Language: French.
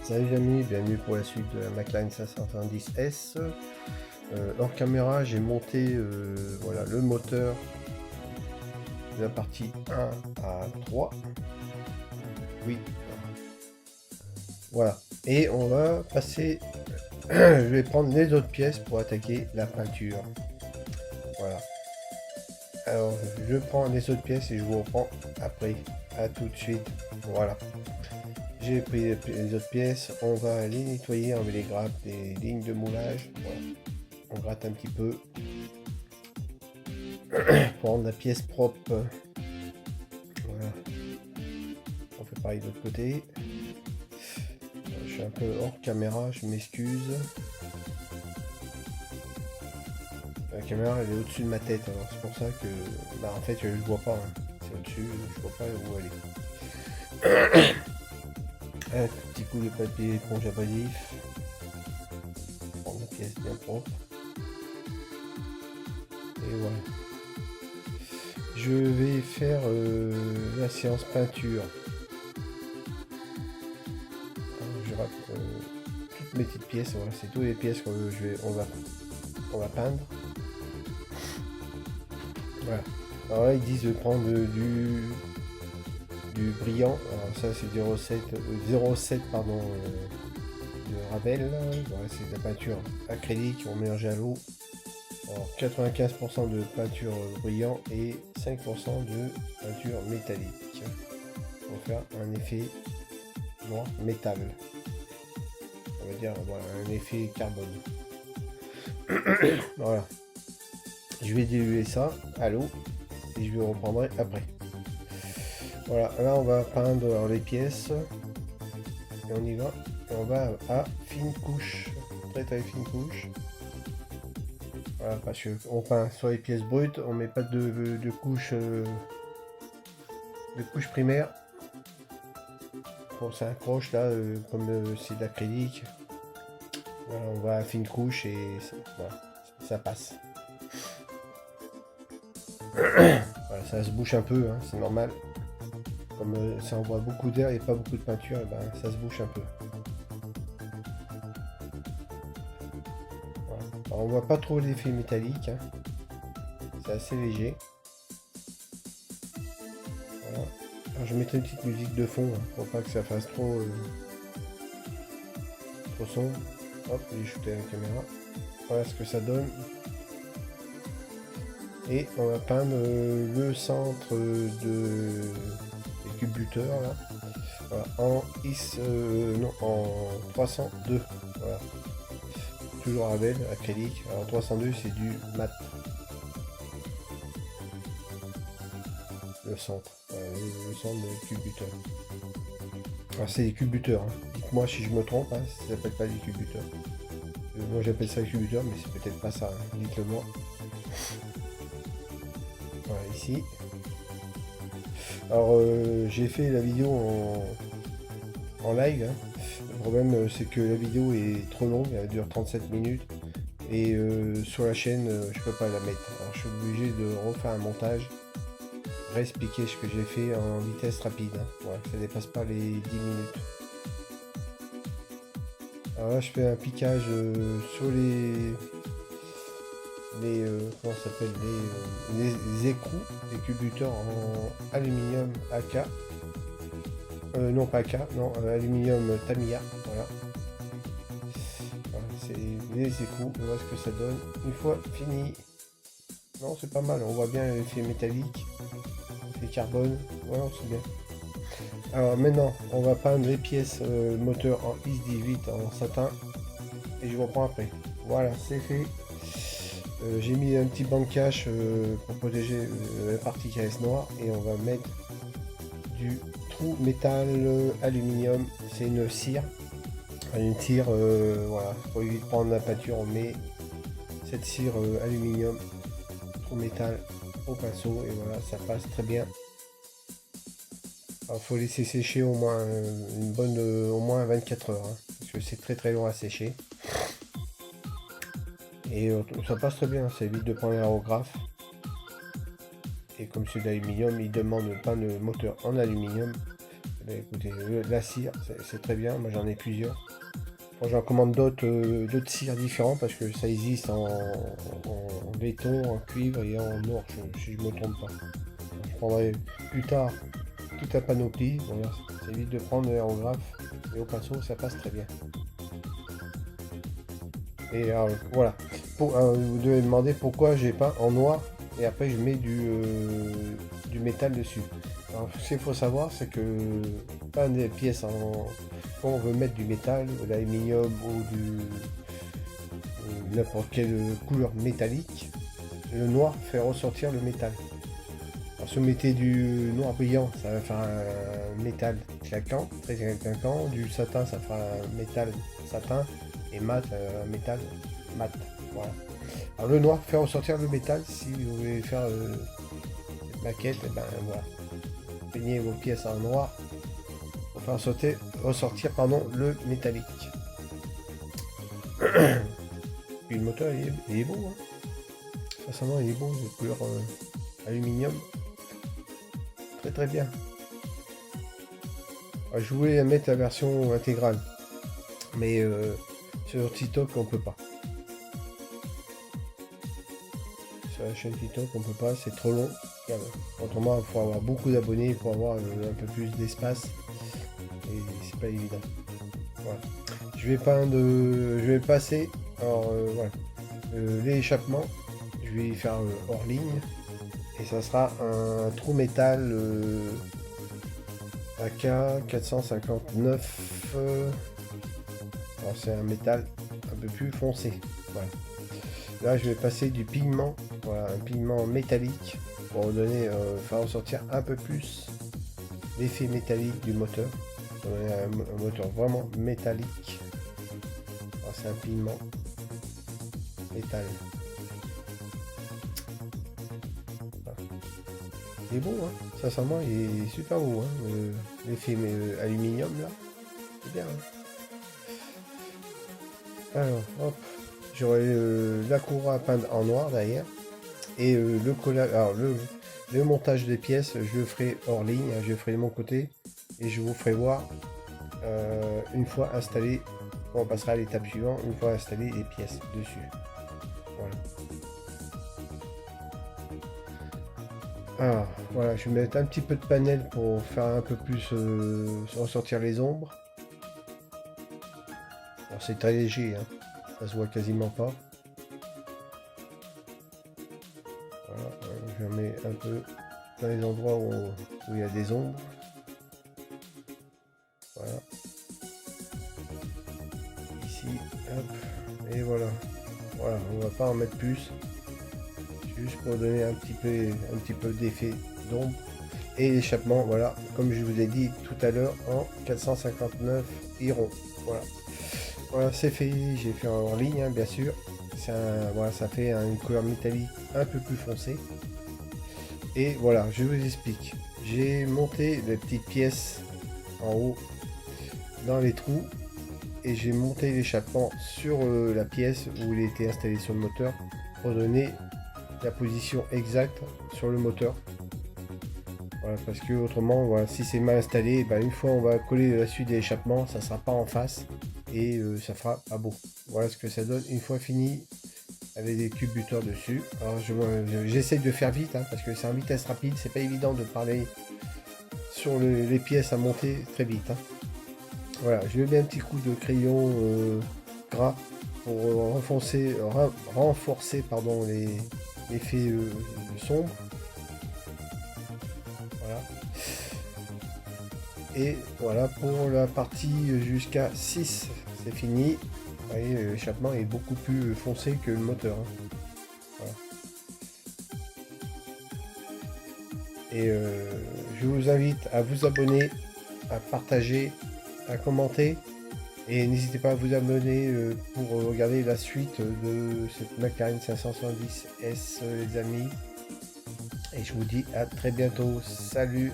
Salut les amis, bienvenue pour la suite de la McLaren 590S. Hors caméra, j'ai monté voilà, le moteur de la partie 1 à 3. Oui, voilà. Et on va passer, je vais prendre les autres pièces pour attaquer la peinture. Voilà. Alors, je prends les autres pièces et je vous reprends après. À tout de suite. Voilà. J'ai pris les autres pièces, on va les nettoyer, enlever les grappes, les lignes de moulage. Voilà. On gratte un petit peu pour rendre la pièce propre. Voilà. On fait pareil de l'autre côté. Je suis un peu hors caméra, je m'excuse. La caméra elle est au-dessus de ma tête, alors c'est pour ça que bah, en fait je vois pas. Hein. C'est au-dessus, je vois pas où elle est. Un petit coup de papier éponge abrasif. Prendre la pièce bien propre. Et voilà. Je vais faire la séance peinture. Alors, je rate toutes mes petites pièces. Voilà, c'est toutes les pièces qu'on va peindre. Voilà. Alors là, ils disent de prendre du brillant. Alors ça, c'est du 0,7 pardon, de Ravel. Voilà, c'est de la peinture acrylique. On mélange à l'eau. Alors 95% de peinture brillant et 5% de peinture métallique pour faire un effet noir métal. On va dire voilà, un effet carbone. Voilà. Je vais diluer ça à l'eau et je vais reprendrai après. Voilà, là on va peindre les pièces et on y va. Et on va à fine couche, très fine couche. Voilà, parce qu'on peint sur les pièces brutes, on met pas de couche primaire. Bon, ça accroche là, comme c'est de l'acrylique. Voilà, on va à fine couche et voilà, ça passe. Voilà, ça se bouche un peu, hein, c'est normal. Comme ça envoie beaucoup d'air et pas beaucoup de peinture, et ben, ça se bouche un peu. Voilà. Alors, on voit pas trop l'effet métallique, hein. C'est assez léger. Voilà. Alors, je mettrai une petite musique de fond hein, pour pas que ça fasse trop son. Hop, j'ai shooté la caméra. Voilà ce que ça donne. Et on va peindre le centre des cubes buteurs là. Voilà, en 302. Voilà. Toujours Ravel, acrylique. Alors 302 c'est du mat. Le centre. Voilà, le centre des cubes buteurs. Alors c'est des cubes buteurs. Hein. Dites-moi si je me trompe, hein, ça s'appelle pas des cubes buteurs. Moi j'appelle ça des cubes buteurs, mais c'est peut-être pas ça. Hein. Dites-le moi. Voilà, ici. Alors j'ai fait la vidéo en live. Hein. Le problème c'est que la vidéo est trop longue, elle dure 37 minutes. Et sur la chaîne, je peux pas la mettre. Alors je suis obligé de refaire un montage. Réexpliquer ce que j'ai fait en vitesse rapide. Hein. Voilà, ça dépasse pas les 10 minutes. Alors là je fais un piquage sur les comment ça s'appelle les écrous, les cubes buteurs en aluminium AK. Non pas AK, non aluminium Tamiya. Voilà. Voilà c'est les écrous, on voit ce que ça donne. Une fois fini. Non c'est pas mal, on voit bien l'effet métallique, l'effet carbone, voilà c'est bien. Alors maintenant on va peindre les pièces moteur en IS-18 en satin et je vous reprends après. Voilà c'est fait. J'ai mis un petit banc de cache pour protéger la partie qui reste noire et on va mettre du trou métal aluminium. C'est une cire. Une cire, voilà, pour éviter de prendre la peinture, on met cette cire aluminium, trou métal au pinceau et voilà, ça passe très bien. Alors faut laisser sécher au moins une bonne, au moins 24 heures, hein, parce que c'est très long à sécher. Et ça passe très bien, ça évite de prendre l'aérographe. Et comme c'est d'aluminium, il demande pas de moteur en aluminium. Écoutez, la cire, c'est très bien. Moi, j'en ai plusieurs. Bon, j'en commande d'autres cires différents parce que ça existe en laiton, en cuivre et en or, si je ne me trompe pas. Je prendrai plus tard toute la panoplie. Voilà, ça évite de prendre l'aérographe et au pinceau, ça passe très bien. Et alors, voilà. Vous devez demander pourquoi j'ai peint en noir et après je mets du métal dessus. Alors, ce qu'il faut savoir, c'est que peindre des pièces quand on veut mettre du métal, de l'aluminium ou n'importe quelle couleur métallique, le noir fait ressortir le métal. Alors, si vous mettez du noir brillant, ça va faire un métal claquant, très claquant. Du satin, ça fera un métal satin. Et mat, un métal mat. Voilà. Alors le noir fait ressortir le métal. Si vous voulez faire cette maquette, et ben voilà. Peignez vos pièces en noir pour faire ressortir le métallique. Puis le moteur il est beau. Hein. Sincèrement il est beau, de couleur aluminium. Très très bien. Alors, je voulais mettre la version intégrale. Mais sur TikTok on peut pas. Sur la chaîne TikTok on peut pas, c'est trop long. Autrement il faut avoir beaucoup d'abonnés pour avoir un peu plus d'espace. Et c'est pas évident. Voilà. Je vais passer. Alors voilà. L'échappement, je vais y faire hors ligne. Et ça sera un trou métal AK 459. Alors c'est un métal un peu plus foncé. Voilà. Là je vais passer du pigment, voilà, un pigment métallique pour donner, faire ressortir un peu plus l'effet métallique du moteur. Donner un moteur vraiment métallique. Alors c'est un pigment métal. Voilà. Il est beau, hein. Sincèrement il est super beau, hein. L'effet aluminium là. C'est bien. Hein. Alors, hop, j'aurai la cour à peindre en noir derrière. Et le collage, alors le montage des pièces, je le ferai hors ligne, hein, je le ferai de mon côté. Et je vous ferai voir une fois installé, on passera à l'étape suivante, une fois installé les pièces dessus. Voilà. Alors, voilà, je vais mettre un petit peu de panel pour faire un peu plus ressortir les ombres. Alors c'est très léger, hein. Ça se voit quasiment pas. Voilà, je mets un peu dans les endroits où il y a des ombres. Voilà. Ici, hop, et voilà. Voilà, on va pas en mettre plus. Juste pour donner un petit peu d'effet d'ombre. Et l'échappement, voilà, comme je vous ai dit tout à l'heure, en 459 iron. Voilà. Voilà, c'est fait, j'ai fait en ligne, hein, bien sûr. Voilà, ça fait une couleur métallique un peu plus foncée. Et voilà, je vous explique. J'ai monté les petites pièces en haut dans les trous et j'ai monté l'échappement sur la pièce où il était installé sur le moteur pour donner la position exacte sur le moteur. Voilà, parce que autrement, voilà, si c'est mal installé, ben, une fois on va coller la suite de l'échappement, ça sera pas en face et ça fera pas beau. Voilà ce que ça donne une fois fini avec des cubes buteurs dessus. Alors j'essaie de faire vite, hein, parce que c'est en vitesse rapide, c'est pas évident de parler sur les pièces à monter très vite. Hein. Voilà, je vais mettre un petit coup de crayon gras pour renforcer pardon, l'effet sombre. Voilà. Et voilà pour la partie jusqu'à 6, c'est fini. Vous voyez, l'échappement est beaucoup plus foncé que le moteur. Hein. Voilà. Et je vous invite à vous abonner, à partager, à commenter. Et n'hésitez pas à vous abonner pour regarder la suite de cette McLaren 570S les amis. Et je vous dis à très bientôt. Salut!